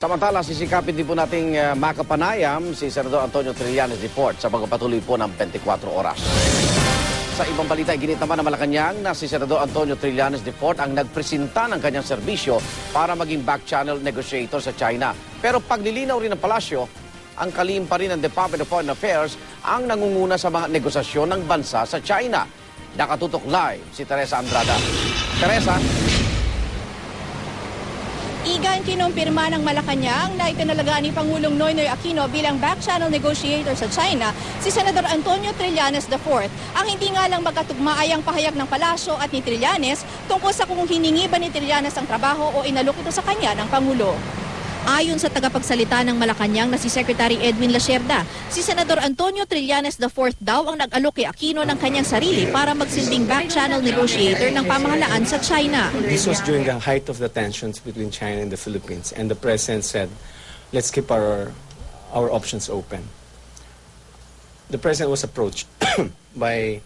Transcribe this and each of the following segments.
Samantala, sisikapin din po nating makapanayam si Senador Antonio Trillanes Report sa pagpapatuloy po ng 24 oras. Sa ibang balita, ginit naman ng Malacanang na si Senador Antonio Trillanes Report ang nagpresenta ng kanyang serbisyo para maging back-channel negotiator sa China. Pero paglilinaw rin ng palasyo, ang kalihim pa rin ng Department of Foreign Affairs ang nangunguna sa mga negosasyon ng bansa sa China. Nakatutok live si Teresa Andrada. Teresa? Igan, kinumpirma ng Malacanang na itinalagaan ni Pangulong Noynoy Aquino bilang back-channel negotiator sa China si Senador Antonio Trillanes IV. Ang hindi nga lang magkatugma ay ang pahayag ng palasyo at ni Trillanes tungkol sa kung hiningi ba ni Trillanes ang trabaho o inalok ito sa kanya ng Pangulo. Ayon sa tagapagsalita ng Malacanang na si Secretary Edwin Lacerda, si Senador Antonio Trillanes IV daw ang nag-alok kay Aquino ng kanyang sarili para magsilbing back-channel negotiator ng pamahalaan sa China. This was during the height of the tensions between China and the Philippines, and the President said, let's keep our options open. The President was approached by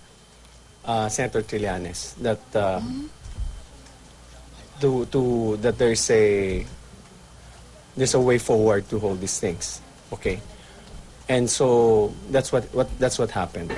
Senator Trillanes that that there's a way forward to hold these things, okay? And so that's what happened.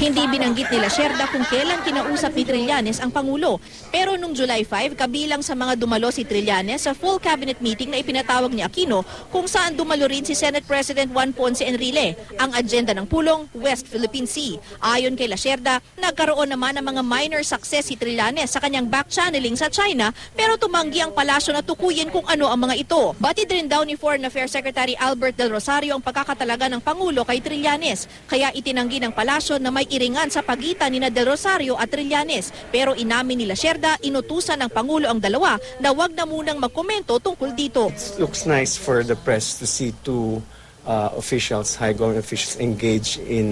Hindi binanggit ni Lacerda kung kailan kinausap ni Trillanes ang Pangulo. Pero nung July 5, kabilang sa mga dumalo si Trillanes sa full cabinet meeting na ipinatawag ni Aquino kung saan dumalo rin si Senate President Juan Ponce Enrile. Ang agenda ng pulong, West Philippine Sea. Ayon kay Lacerda, nagkaroon naman ng mga minor success si Trillanes sa kanyang back-channeling sa China pero tumanggi ang palasyo na tukuyin kung ano ang mga ito. Batid rin daw ni Foreign Affairs Secretary Albert Del Rosario ang pagkakatalaga ng Pangulo kay Trillanes. Kaya itinanggi ng palasyo na may iringan sa pagitan ni Del Rosario at Trillanes. Pero inamin ni Lacerda, inutusan ng Pangulo ang dalawa na wag na munang magkomento tungkol dito. It looks nice for the press to see two officials, high government officials, engage in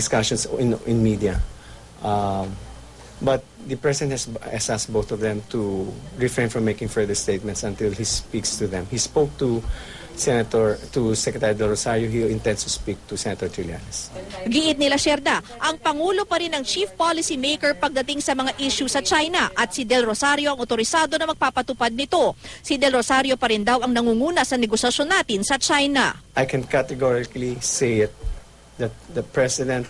discussions in media. But the President has asked both of them to refrain from making further statements until he speaks to them. He spoke to Secretary Del Rosario. He intends to speak to Senator Trillanes. Giit ni Lacerda, ang Pangulo pa rin ang chief policy maker pagdating sa mga issue sa China at si Del Rosario ang otorisado na magpapatupad nito. Si Del Rosario pa rin daw ang nangunguna sa negosasyon natin sa China. I can categorically say it that the President,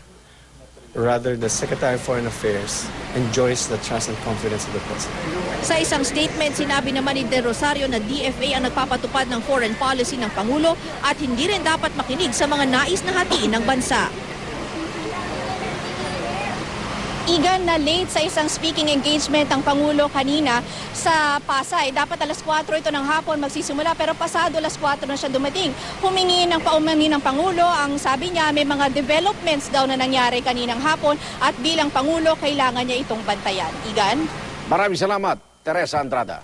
rather the Secretary of Foreign Affairs, enjoys the trust and confidence of the President. Sa isang statement, sinabi naman ni Del Rosario na DFA ang nagpapatupad ng foreign policy ng Pangulo at hindi rin dapat makinig sa mga nais na hatiin ng bansa. Igan, na late sa isang speaking engagement ang Pangulo kanina sa Pasay. Dapat alas 4 ito ng hapon magsisimula pero pasado alas 4 na siya dumating. Humingi ng paumanhin ng Pangulo. Ang sabi niya may mga developments daw na nangyari kaninang hapon at bilang Pangulo kailangan niya itong bantayan. Igan? Maraming salamat, Teresa Andrada.